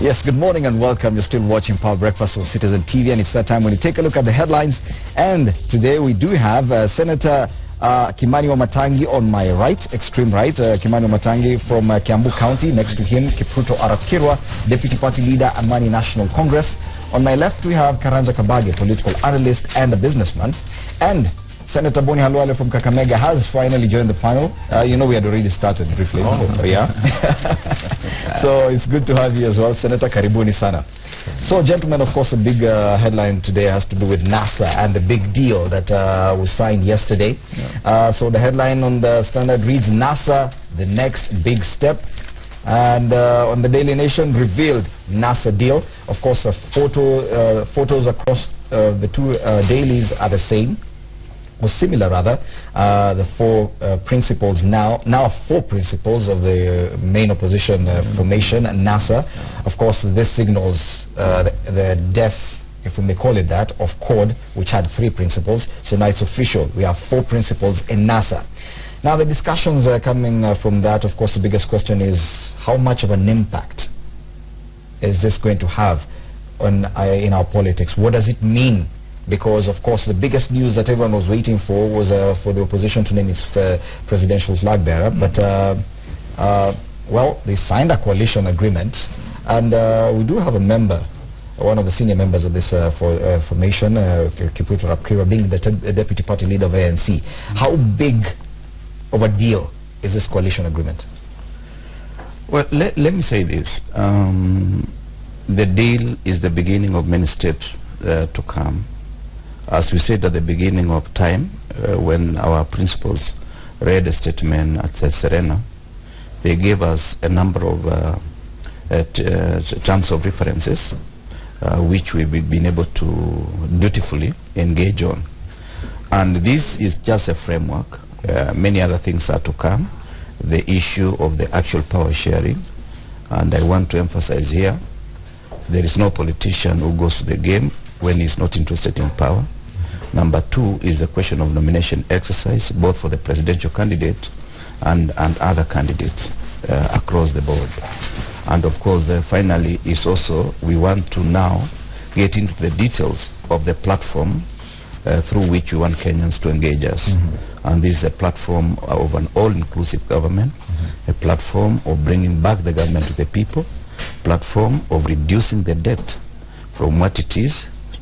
Yes, good morning and welcome. You're still watching Power Breakfast on Citizen TV, and it's that time when you take a look at the headlines. And today we do have Senator Kimani Wamatangi on my right, extreme right. Kimani Wamatangi from Kiambu County. Next to him, Kipruto Arap Kirwa, Deputy Party Leader, Amani National Congress. On my left, we have Karanja Kabage, political analyst and a businessman. And Senator Boni Halwale from Kakamega has finally joined the panel. You know, we had already started briefly. Oh, yeah. So it's good to have you as well, Senator. Karibuni sana. So, gentlemen, of course, a big headline today has to do with NASA and the big deal that was signed yesterday. Yeah. So the headline on the Standard reads, NASA, the next big step. And on the Daily Nation, revealed NASA deal. Of course, the photos across the two dailies are the same, or similar rather. The four principles now four principles of the main opposition formation, NASA. Of course, this signals the death, if we may call it that, of CORD, which had three principles. So now it's official. We have four principles in NASA. Now the discussions coming from that, of course, the biggest question is how much of an impact is this going to have on in our politics? What does it mean? Because, of course, the biggest news that everyone was waiting for was for the opposition to name its presidential flag bearer. But, well, they signed a coalition agreement, and we do have a member, one of the senior members of this formation, Kipruto Arap Kirwa, being the deputy party leader of ANC. How big of a deal is this coalition agreement? Well, let me say this. The deal is the beginning of many steps to come. As we said at the beginning of time, when our principals read a statement at Serena, they gave us a number of terms of references, which we've been able to dutifully engage on. And this is just a framework. Many other things are to come. The issue of the actual power sharing, and I want to emphasize here, there is no politician who goes to the game when he's not interested in power. Number two is the question of nomination exercise, both for the presidential candidate and other candidates across the board. And of course, finally, is also we want to now get into the details of the platform through which we want Kenyans to engage us. And this is a platform of an all-inclusive government, a platform of bringing back the government to the people, platform of reducing the debt from what it is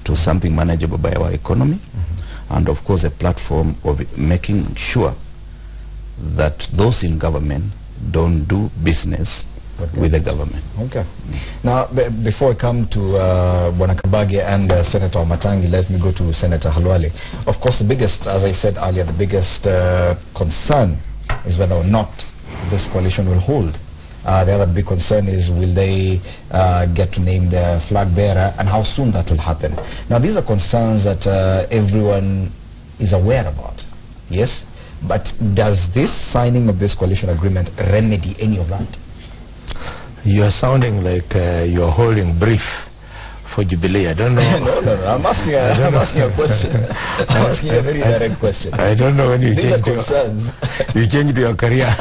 to something manageable by our economy, and of course a platform of making sure that those in government don't do business with the government. Okay. Now, before I come to Bwana Kabage and Senator Wamatangi, let me go to Senator Halwale. Of course, the biggest, as I said earlier, the biggest concern is whether or not this coalition will hold. The other big concern is, will they get to name their flag bearer, and how soon that will happen. Now, these are concerns that everyone is aware about, yes? But does this signing of this coalition agreement remedy any of that? You are sounding like you're holding brief for Jubilee. I don't know. No. I'm asking a question. I'm asking a very direct question. I don't know when you changed your career.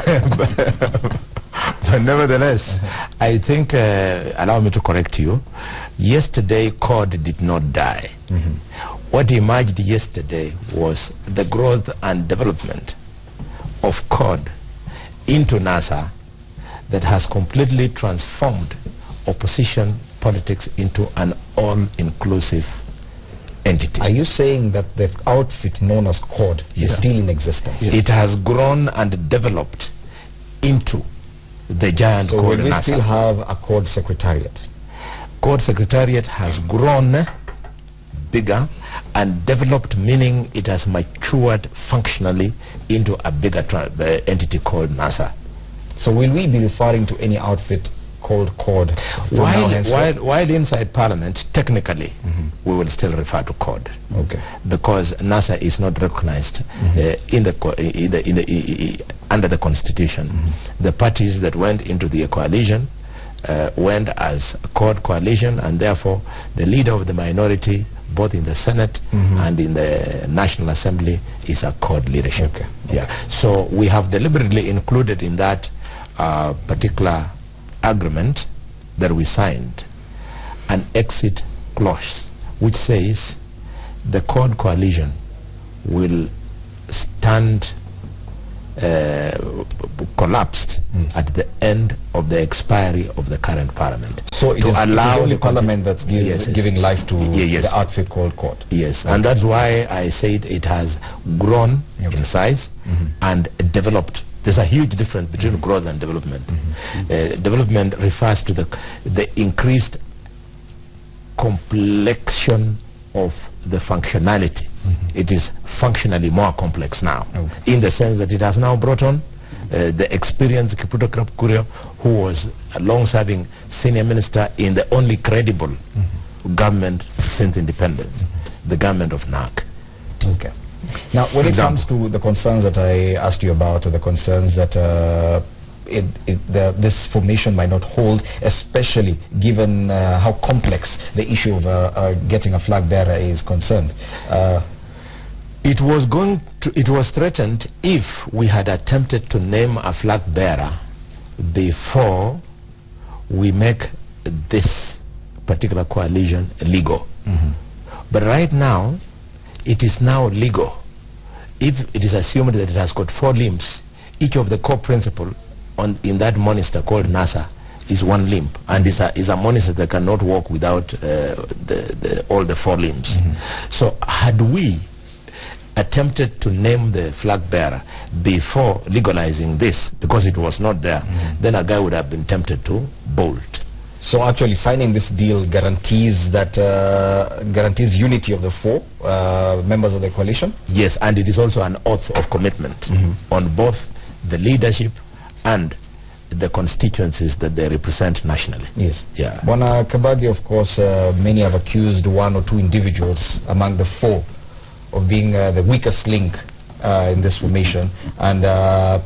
But nevertheless, I think, allow me to correct you. Yesterday, CORD did not die. What emerged yesterday was the growth and development of CORD into NASA that has completely transformed opposition politics into an all-inclusive entity. Are you saying that the outfit known as CORD is still in existence? It has grown and developed into the giant so CORD. So will we still have a CORD secretariat? CORD secretariat has grown bigger and developed, meaning it has matured functionally into a bigger entity called NASA. So will we be referring to any outfit called CORD? While inside Parliament, technically, we will still refer to CORD. Okay. Because NASA is not recognized under the Constitution. The parties that went into the coalition went as a CORD coalition, and therefore the leader of the minority, both in the Senate and in the National Assembly, is a CORD leadership. Okay. Yeah. So we have deliberately included in that particular agreement that we signed an exit clause which says the CORD coalition will stand collapsed at the end of the expiry of the current parliament. So it is the parliament that's giving life to the outfit called CORD. Yes, and that's why I said it has grown in size and developed. There's a huge difference between growth and development. Development refers to the increased complexion of the functionality. It is functionally more complex now, in the sense that it has now brought on the experienced Kipruto Kurio, who was a long-serving senior minister in the only credible government since independence, the government of NARC. Okay. Now, when it comes to the concerns that I asked you about, the concerns that this formation might not hold, especially given how complex the issue of getting a flag bearer is concerned. It was threatened if we had attempted to name a flag bearer before we make this particular coalition legal. But right now, it is now legal. If it is assumed that it has got 4 limbs, each of the core principles in that monster called NASA is 1 limb, and is a monster that cannot walk without all the 4 limbs. So had we attempted to name the flag bearer before legalizing this, because it was not there, then a guy would have been tempted to bolt. So actually signing this deal guarantees unity of the 4 members of the coalition? Yes, and it is also an oath of commitment on both the leadership and the constituencies that they represent nationally. Yes. Yeah. Bwana Kabadi, of course, many have accused 1 or 2 individuals among the 4 of being the weakest link in this formation, and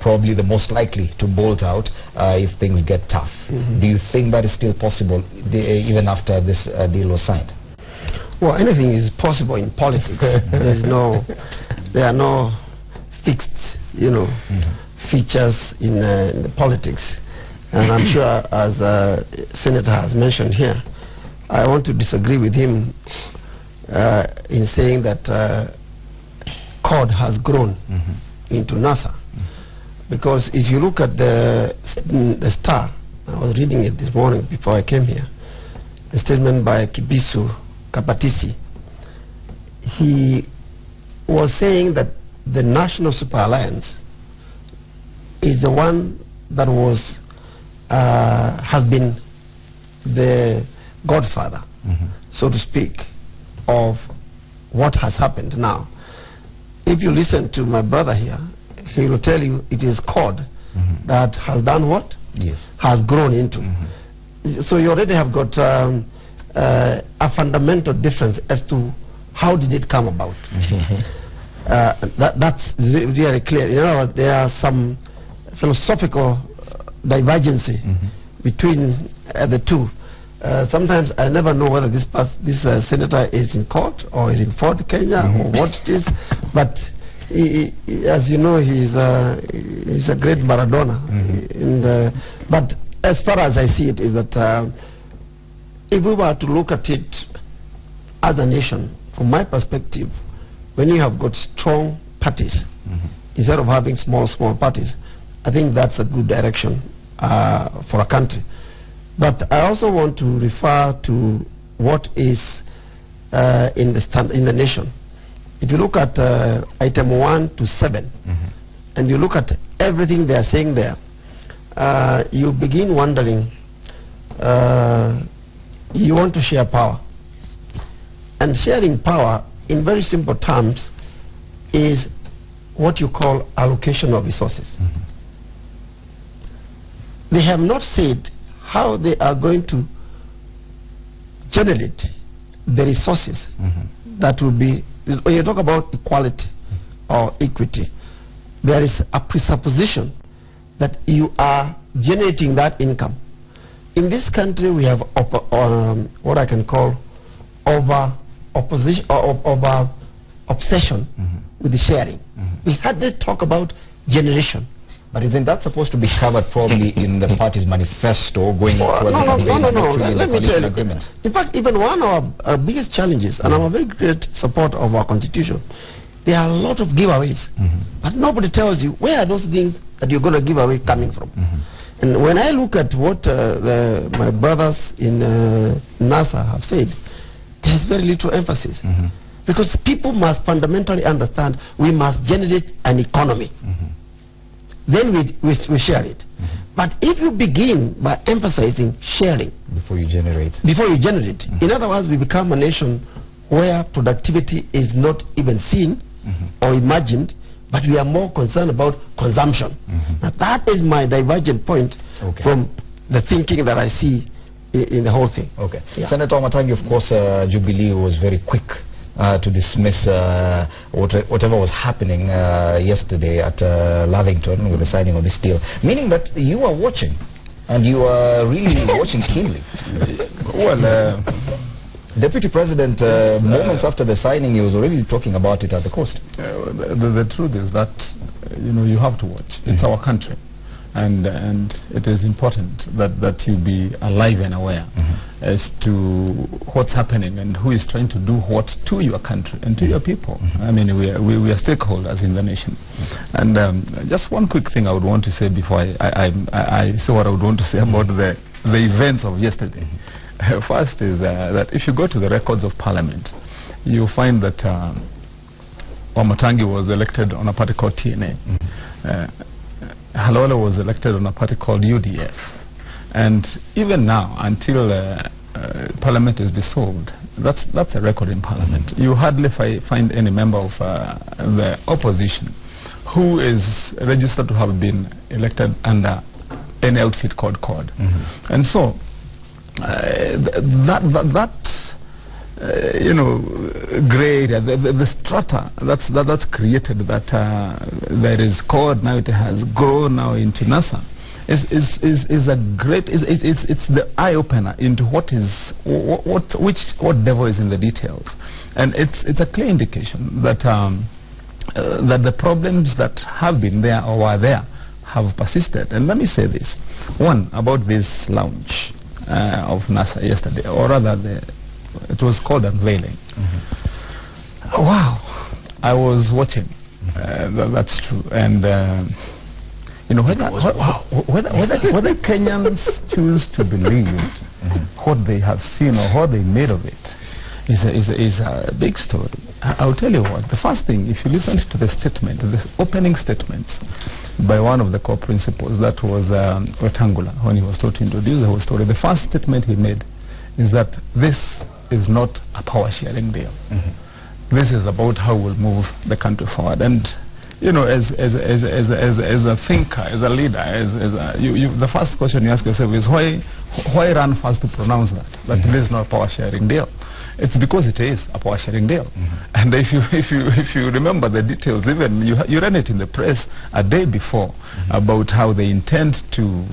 probably the most likely to bolt out if things get tough. Do you think that is still possible even after this deal was signed? Well, anything is possible in politics. There are no fixed, features in the politics. And I'm sure, as Senator has mentioned here, I want to disagree with him in saying that CORD has grown into NASA. Because if you look at the Star, I was reading it this morning before I came here, a statement by Kibisu Kapatisi. He was saying that the National Super Alliance is the one that was has been the godfather, so to speak, of what has happened now. If you listen to my brother here, he will tell you it is CORD that has done what? Yes. Has grown into. So you already have got a fundamental difference as to how did it come about. That's really clear. There are some philosophical divergency between the two. Sometimes I never know whether this senator is in court or is in Fort Kenya or what it is, but as you know, he's a great Maradona. But as far as I see it, is that if we were to look at it as a nation, from my perspective, when you have got strong parties instead of having small parties, I think that's a good direction for a country. But I also want to refer to what is in the nation. If you look at item 1 to 7, and you look at everything they are saying there, you begin wondering, you want to share power. And sharing power, in very simple terms, is what you call allocation of resources. They have not said how they are going to generate the resources that will be, when you talk about equality or equity, there is a presupposition that you are generating that income. In this country, we have what I can call obsession with the sharing. We hardly talk about generation. But isn't that supposed to be covered probably in the party's manifesto going towards the campaign? No. Let me tell you. In fact, even one of our biggest challenges, and I'm a very great supporter of our constitution, there are a lot of giveaways. But nobody tells you where are those things that you're going to give away coming from. And when I look at what my brothers in NASA have said, there's very little emphasis. Because people must fundamentally understand we must generate an economy. Then we share it. But if you begin by emphasizing sharing before you generate, in other words, we become a nation where productivity is not even seen or imagined, but we are more concerned about consumption. Now that is my divergent point from the thinking that I see in the whole thing. Senator Wamatangi, of course, Jubilee was very quick to dismiss whatever was happening yesterday at Lavington with the signing of this deal, meaning that you are watching, and you are really watching keenly. Well, Deputy President, moments after the signing, he was already talking about it at the coast. The truth is that you have to watch. It's our country. And it is important that you be alive and aware as to what's happening and who is trying to do what to your country and to your people. I mean, we are stakeholders in the nation. And just one quick thing I would want to say before I say what I would want to say about the events of yesterday. First is that if you go to the records of Parliament, you find that Wamatangi was elected on a party called TNA. Halole was elected on a party called UDF. And even now, until Parliament is dissolved, that's a record in Parliament. You hardly find any member of the opposition who is registered to have been elected under any outfit called CORD. And so, gray area, the strata that's created, that there is CORD, now it has grown now into NASA, is a great, it's the eye opener into what devil is in the details, and it's a clear indication that that the problems that have been there or were there have persisted. And let me say this one about this launch of NASA yesterday, or rather it was called unveiling. Wow, I was watching. That's true. And whether Kenyans choose to believe what they have seen or what they made of it is a big story. I'll tell you what. The first thing, if you listen to the statement, the opening statements by one of the core principals, that was Wetangula, when he was taught to introduce the whole story, the first statement he made is that this is not a power sharing deal. This is about how we'll move the country forward. And as a thinker, as a leader, the first question you ask yourself is why run first to pronounce that this is not a power sharing deal? It's because it is a power sharing deal. And if you remember the details, even you ran it in the press a day before about how they intend to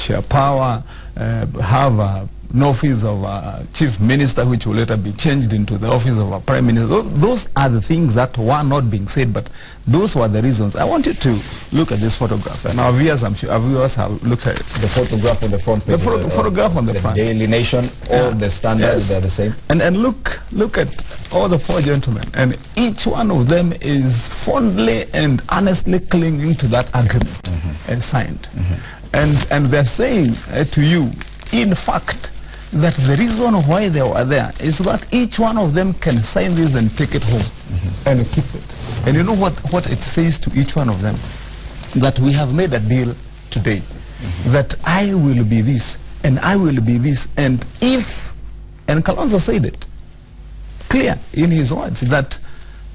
share power, have an office of a chief minister, which will later be changed into the office of a prime minister. Those are the things that were not being said, but those were the reasons. I want you to look at this photograph, and our viewers, I'm sure our viewers have looked at it. The photograph on the front page. The photograph on the front. Daily Nation, all the standards, they're the same. And look at all the four gentlemen, and each one of them is fondly and honestly clinging to that agreement and signed. And they're saying to you, in fact, that the reason why they were there is that each one of them can sign this and take it home and keep it. And you know what it says to each one of them? That we have made a deal today, that I will be this and I will be this, and if, and Kalonzo said it clear in his words, that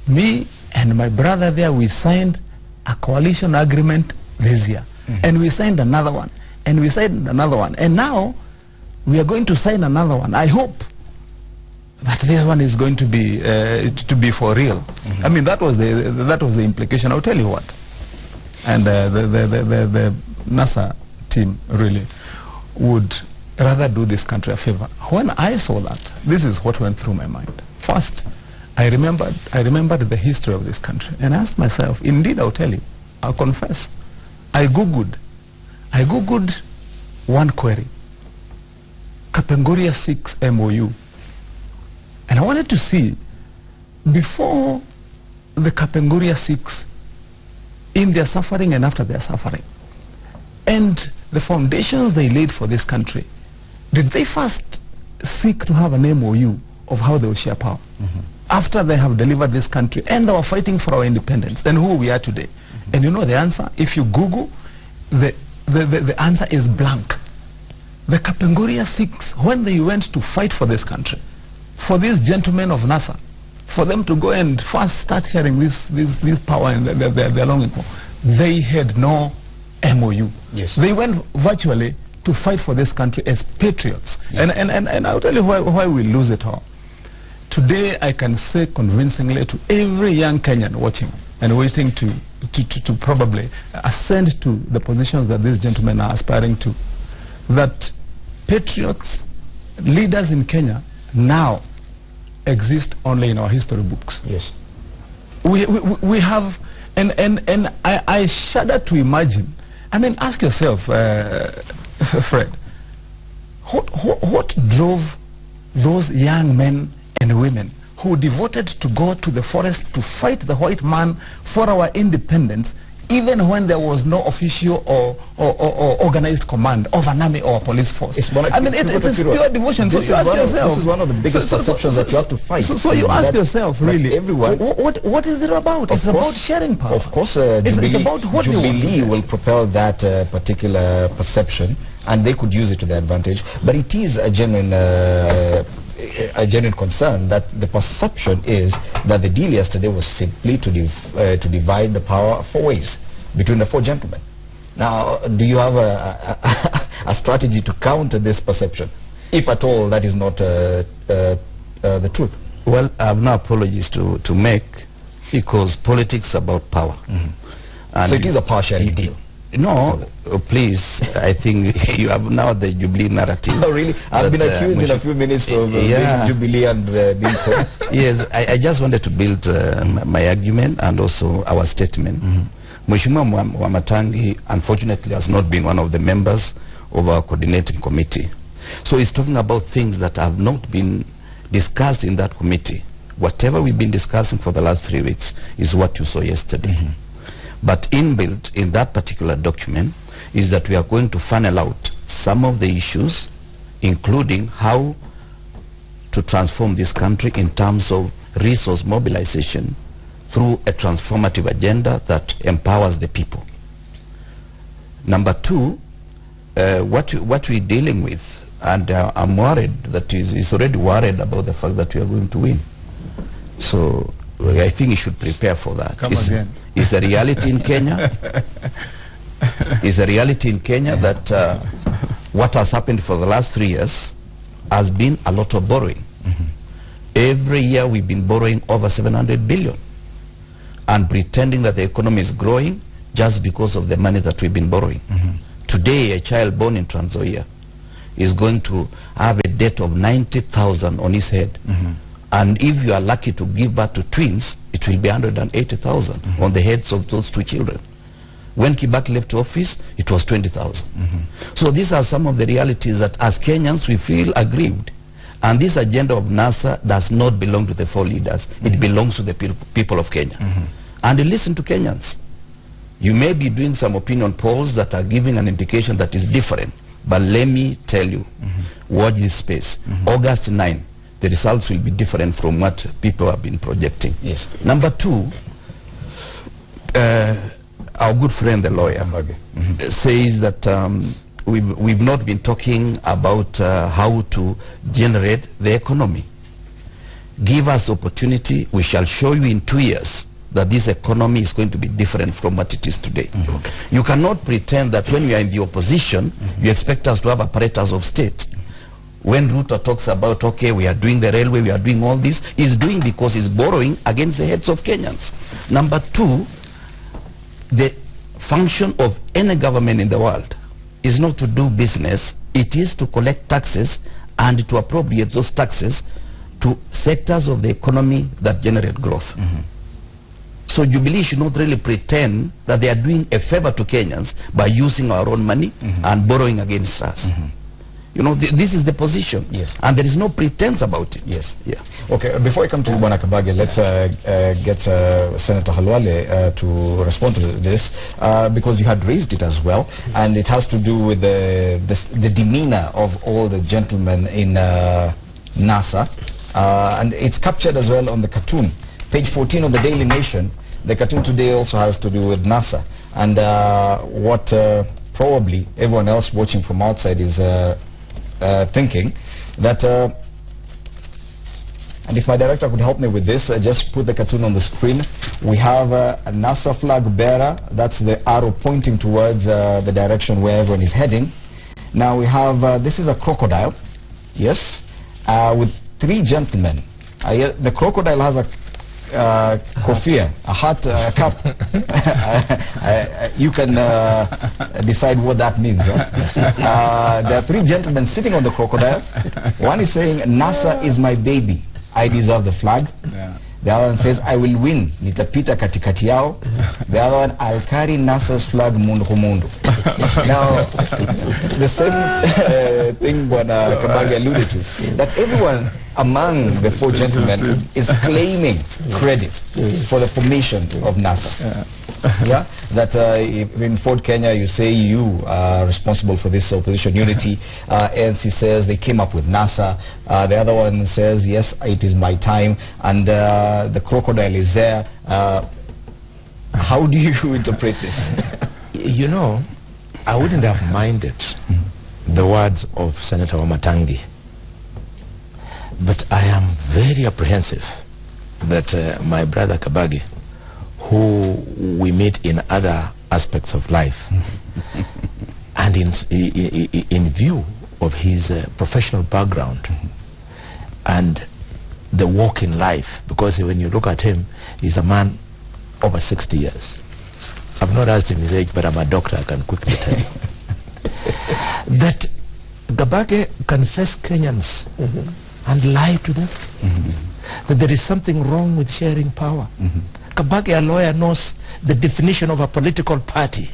me and my brother there, we signed a coalition agreement this year, and we signed another one, and we signed another one, and now we are going to sign another one. I hope that this one is going to be for real. I mean, that was the implication. I'll tell you what. And the NASA team really would rather do this country a favor. When I saw that, this is what went through my mind. First, I remembered the history of this country, and I asked myself, indeed, I'll tell you, I'll confess, I googled one query, Kapenguria 6 MOU, and I wanted to see before the Kapenguria 6, in their suffering and after their suffering, and the foundations they laid for this country, did they first seek to have an MOU of how they will share power? After they have delivered this country and they were fighting for our independence, then who we are today? And you know the answer? If you Google, the answer is blank. The Kapenguria 6, when they went to fight for this country, for these gentlemen of NASA, for them to go and first start sharing this power and their longing for, they had no MOU. Yes. They went virtually to fight for this country as patriots. Yes. And I'll tell you why we lose it all. Today I can say convincingly to every young Kenyan watching and waiting to probably ascend to the positions that these gentlemen are aspiring to, that patriots, leaders in Kenya now exist only in our history books. Yes. We have, and I shudder to imagine. I mean, ask yourself, Fred, what drove those young men and women who devoted to go to the forest to fight the white man for our independence, even when there was no official or organized command of an army or a police force? It's pure devotion. So you ask yourself, this is one of the biggest perceptions that you have to fight. So you ask yourself, really, everyone, what is it about? It's about sharing power. Of course, it's about what Jubilee will propel that particular perception, and they could use it to their advantage. But it is a genuine concern that the perception is that the deal yesterday was simply to divide the power 4 ways between the 4 gentlemen. Now, do you have a strategy to counter this perception, if at all that is not the truth? Well, I have no apologies to make, because politics is about power. And so it is a power sharing deal. No, please, I think you have now the Jubilee narrative. Oh, really? I've been accused in a few minutes of being Jubilee and being so. Yes, I just wanted to build my argument and also our statement. Mheshimiwa Wamatangi, unfortunately, has not been one of the members of our coordinating committee. So he's talking about things that have not been discussed in that committee. Whatever we've been discussing for the last 3 weeks is what you saw yesterday. But inbuilt in that particular document is that we are going to funnel out some of the issues, including how to transform this country in terms of resource mobilization through a transformative agenda that empowers the people. Number 2, what we're dealing with, and I'm worried that he's already worried about the fact that we are going to win. So I think you should prepare for that. It's a reality in Kenya. It's a reality in Kenya that what has happened for the last 3 years has been a lot of borrowing. Every year we've been borrowing over 700 billion and pretending that the economy is growing just because of the money that we've been borrowing. Today, a child born in Trans Nzoia is going to have a debt of 90,000 on his head. And if you are lucky to give birth to twins, it will be 180,000 on the heads of those 2 children. When Kibaki left office, it was 20,000. So these are some of the realities that as Kenyans we feel aggrieved. And this agenda of NASA does not belong to the 4 leaders. It belongs to the people of Kenya. And listen to Kenyans. You may be doing some opinion polls that are giving an indication that is different. But let me tell you, watch this space. August 9. The results will be different from what people have been projecting. Yes. Number 2, our good friend the lawyer says that we've not been talking about how to generate the economy. Give us opportunity, we shall show you in 2 years that this economy is going to be different from what it is today. You cannot pretend that when we are in the opposition, you expect us to have apparatus of state. When Ruto talks about, okay, we are doing the railway, we are doing all this, he's doing because he's borrowing against the heads of Kenyans. Number 2, the function of any government in the world is not to do business, it is to collect taxes and to appropriate those taxes to sectors of the economy that generate growth. So Jubilee should not really pretend that they are doing a favor to Kenyans by using our own money and borrowing against us. You know, this is the position. Yes. And there is no pretense about it. Yes. Yeah. Okay, before I come to Bwana Kabage, let's get Senator Halwale to respond to this, because you had raised it as well, and it has to do with the demeanor of all the gentlemen in NASA, and it's captured as well on the cartoon. Page 14 of the Daily Nation, the cartoon today also has to do with NASA, and what probably everyone else watching from outside is thinking that, and if my director could help me with this, just put the cartoon on the screen. We have a NASA flag bearer, that's the arrow pointing towards the direction where everyone is heading. Now we have, this is a crocodile, yes, with 3 gentlemen. The crocodile has a kofia, a hat, a cap. You can decide what that means. There are 3 gentlemen sitting on the crocodile. One is saying, NASA is my baby, I deserve the flag. The other one says, I will win, nitapita katikati yao. The other one, I'll carry NASA's flag mundu kumundu. Now, the same thing Bwana Kabage alluded to, that everyone among the 4 gentlemen is claiming credit for the formation of NASA. Yeah, that in Ford Kenya you say you are responsible for this opposition unity. ANC says they came up with NASA. The other one says yes, it is my time, and the crocodile is there. How do you interpret this? You know, I wouldn't have minded the words of Senator Wamatangi, but I am very apprehensive that my brother Kabage, who we meet in other aspects of life, and in view of his professional background and the walk in life, because when you look at him, he's a man over 60 years. I've not asked him his age, but I'm a doctor, I can quickly tell you that Kabage can face Kenyans and lie to them, that there is something wrong with sharing power. Kabage, a lawyer, knows the definition of a political party.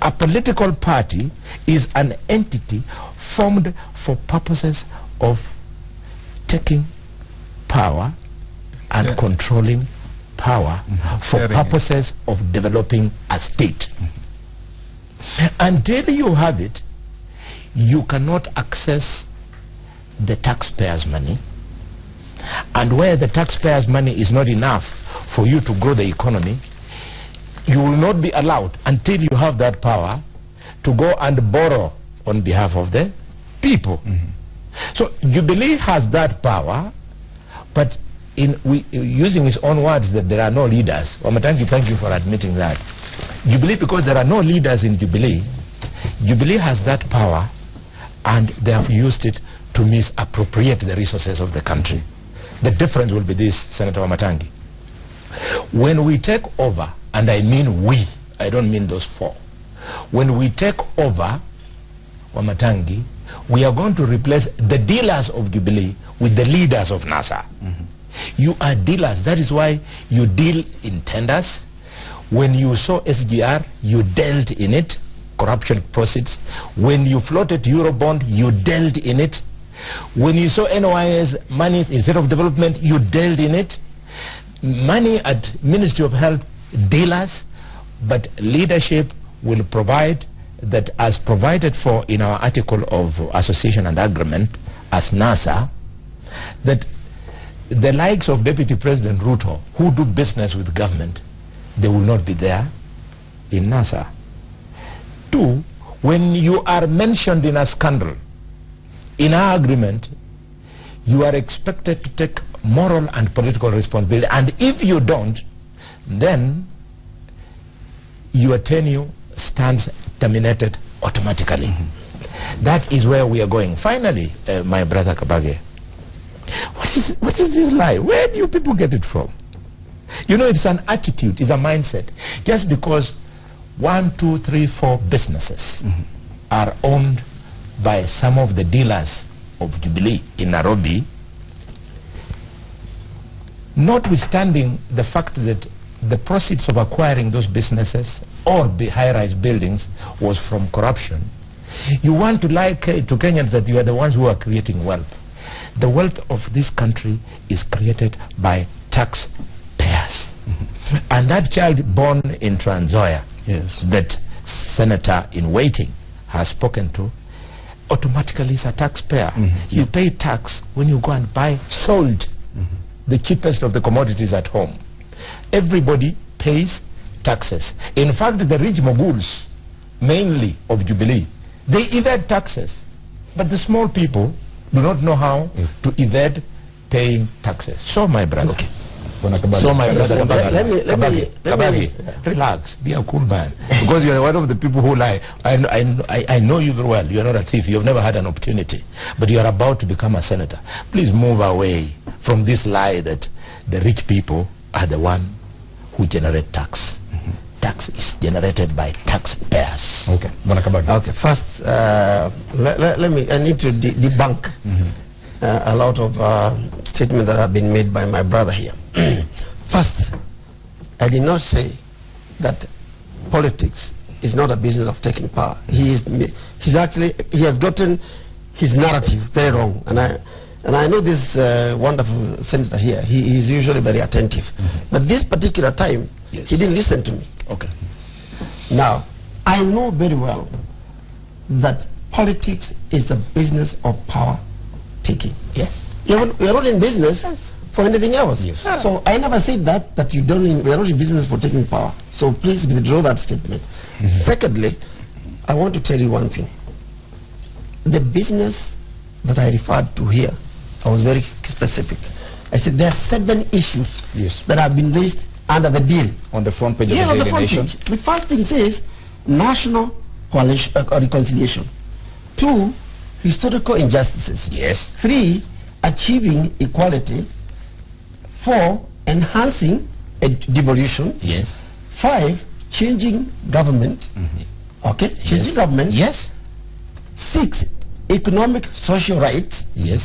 A political party is an entity formed for purposes of taking power and controlling power for purposes of developing a state. Until you have it, you cannot access the taxpayers' money, and where the taxpayers' money is not enough for you to grow the economy, you will not be allowed until you have that power to go and borrow on behalf of the people. So Jubilee has that power, but using his own words that there are no leaders. Wamatangi, thank you for admitting that. Jubilee, because there are no leaders in Jubilee, Jubilee has that power, and they have used it to misappropriate the resources of the country. The difference will be this, Senator Wamatangi. When we take over, and I mean we, I don't mean those 4. When we take over, Wamatangi, we are going to replace the dealers of Jubilee with the leaders of NASA. You are dealers. That is why you deal in tenders. When you saw SGR, you dealt in it, corruption proceeds. When you floated Eurobond, you dealt in it. When you saw NYS money instead of development, you dealt in it. Money at Ministry of Health, dealers, but leadership will provide that, as provided for in our article of association and agreement as NASA, that the likes of Deputy President Ruto, who do business with government, they will not be there in NASA. 2, when you are mentioned in a scandal, in our agreement, you are expected to take moral and political responsibility, and if you don't, then your tenure stands terminated automatically. That is where we are going. Finally, my brother Kabage, what is this lie? Where do you people get it from? You know, it's an attitude, it's a mindset. Just because 1, 2, 3, 4 businesses are owned by some of the dealers of Jubilee in Nairobi, notwithstanding the fact that the proceeds of acquiring those businesses or the high-rise buildings was from corruption, you want to lie to Kenyans that you are the ones who are creating wealth. The wealth of this country is created by taxpayers. And that child born in Trans Nzoia, that Senator in waiting has spoken to, automatically is a taxpayer. You pay tax when you go and buy sold the cheapest of the commodities at home. Everybody pays taxes. In fact, the rich moguls, mainly of Jubilee, they evade taxes. But the small people do not know how to evade paying taxes. So, my brother. Okay. So, my brother, Kabagi, relax, be a cool man. Because you are one of the people who lie. I know you very well. You are not a thief. You have never had an opportunity. But you are about to become a senator. Please move away from this lie that the rich people are the one who generate tax. Tax is generated by taxpayers. Okay. Okay. First, I need to debunk a lot of statements that have been made by my brother here. First, I did not say that politics is not a business of taking power. He has gotten his narrative very wrong, and I know this wonderful senator here. He is usually very attentive, but this particular time he didn't listen to me. Okay. Now, I know very well that politics is a business of power taking. Yes. We are not in business for anything else. Yes. So I never said that we are not in business for taking power. So please withdraw that statement. Secondly, I want to tell you one thing. The business that I referred to here, I was very specific. I said there are 7 issues that have been raised under the deal. On the front page of the Daily Nation. The first thing says national reconciliation. 2, historical injustices. Yes. 3, achieving equality. 4, enhancing devolution. Yes. 5, changing government. Okay, changing government. Yes. 6, economic social rights. Yes.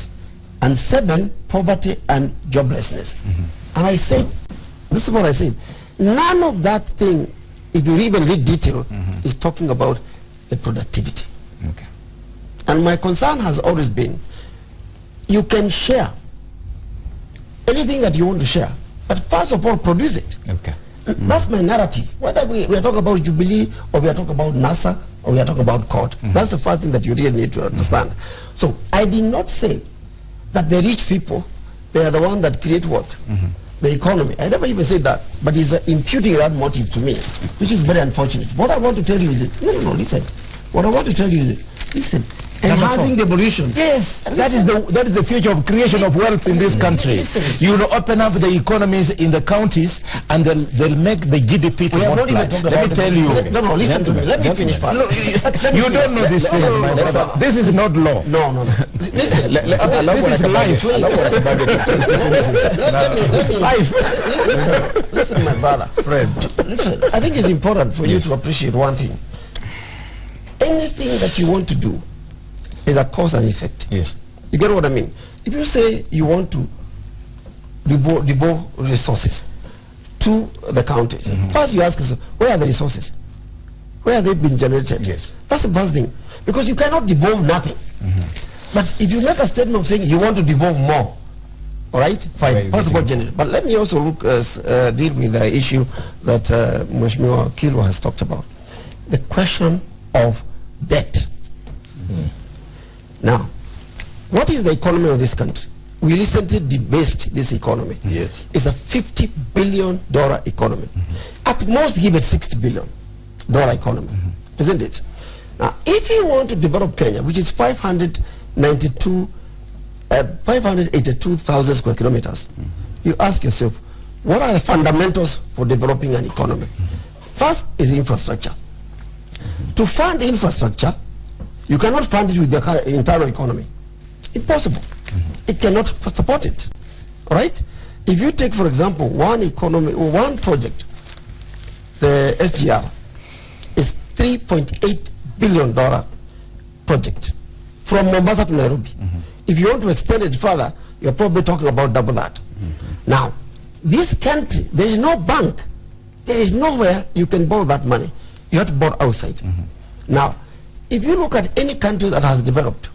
And 7, poverty and joblessness. And I said, this is what I said, none of that thing, if you even read detail, is talking about the productivity. Okay. And my concern has always been, you can share anything that you want to share, but first of all, produce it. Okay. That's my narrative. Whether we are talking about Jubilee, or we are talking about NASA, or we are talking about court, that's the first thing that you really need to understand. So I did not say that the rich people, they are the ones that create what? The economy. I never even said that, but he's imputing that motive to me, which is very unfortunate. What I want to tell you is, listen. What I want to tell you is, listen, enhancing devolution. Yes, that is the future of creation of wealth in this country. You will open up the economies in the counties, and they'll make the GDP to multiply. Let me tell you. No, listen to me. Let me finish. You don't know this thing, my brother. This is not law. No. Listen. Listen, my brother. Fred. Listen, I think it's important for you to appreciate one thing. Anything that you want to do is a cause and effect. Yes. You get what I mean? If you say you want to devolve resources to the counties, first you ask yourself, where are the resources? Where have they been generated? Yes. That's the first thing. Because you cannot devolve nothing. But if you make a statement of saying you want to devolve more, all right, fine, first of all, generate. But let me also deal with the issue that Mheshimiwa Kilwa has talked about. The question of debt. Now, what is the economy of this country? We recently debased this economy. Yes. It's a $50 billion economy. At most, give it $60 billion economy, isn't it? Now, if you want to develop Kenya, which is 582,000 square kilometers, you ask yourself, what are the fundamentals for developing an economy? First is infrastructure. To fund infrastructure, you cannot fund it with the internal economy. Impossible. It cannot support it. Right? If you take, for example, one project, the SGR is $3.8 billion project from Mombasa to Nairobi. If you want to extend it further, you're probably talking about double that. Now, this country, there is no bank There is nowhere you can borrow that money. You have to borrow outside. Now, if you look at any country that has developed,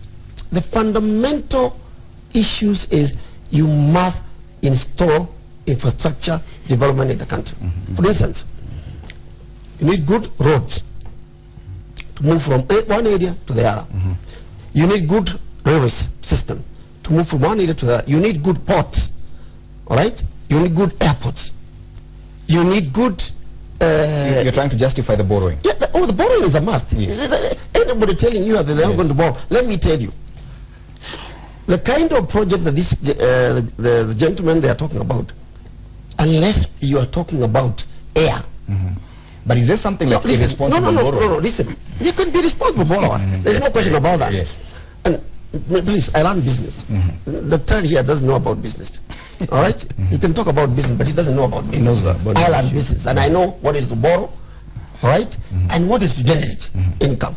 the fundamental issues is you must install infrastructure development in the country. For instance, you need good roads to move from one area to the other. You need good railway system to move from one area to the other. You need good ports, all right? You need good airports. You need good... You're trying to justify the borrowing. Yeah, the borrowing is a must. Yes. Anybody telling you that they're not going to borrow, let me tell you. The kind of project that this, the gentlemen they are talking about, unless you are talking about air. But is there something like irresponsible borrowing? No, listen. You can be responsible borrower. There's no question about that. Yes. And please, I learn business. The third here doesn't know about business. All right? He can talk about business, but he doesn't know about business. He knows that. I learn business, and I know what is to borrow, all right, and what is to generate income.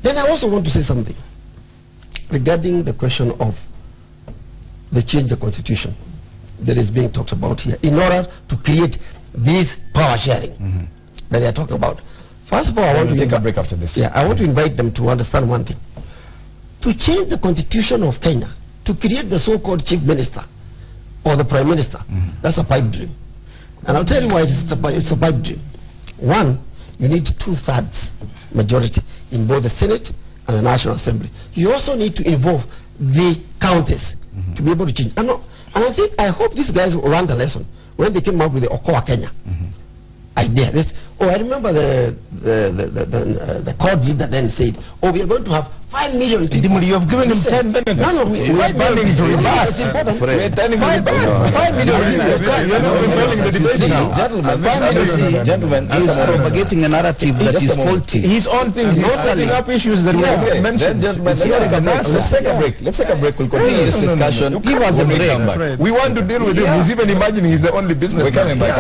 Then I also want to say something regarding the question of the change the constitution that is being talked about here in order to create this power sharing that they are talking about. First of all, I want to take a break after this. Yeah, I want to invite them to understand one thing. To change the constitution of Kenya, to create the so-called chief minister or the prime minister, that's a pipe dream. And I'll tell you why it's a pipe dream. One, you need 2/3 majority in both the Senate and the National Assembly. You also need to involve the counties to be able to change. And I hope these guys will learn the lesson when they came up with the Okoa Kenya idea. I remember the court leader then said, we are going to have 5 million people. You have given him 10 million. No, we are turning to reverse. We are turning to reverse. 5 million. Gentlemen, he is propagating a narrative that is faulty. His own things, not setting up issues that we have mentioned. Let's take a break. Let's take a break. We'll continue this discussion. Give us a break. We want to deal with him. He's even imagining he's the only business. We're coming back.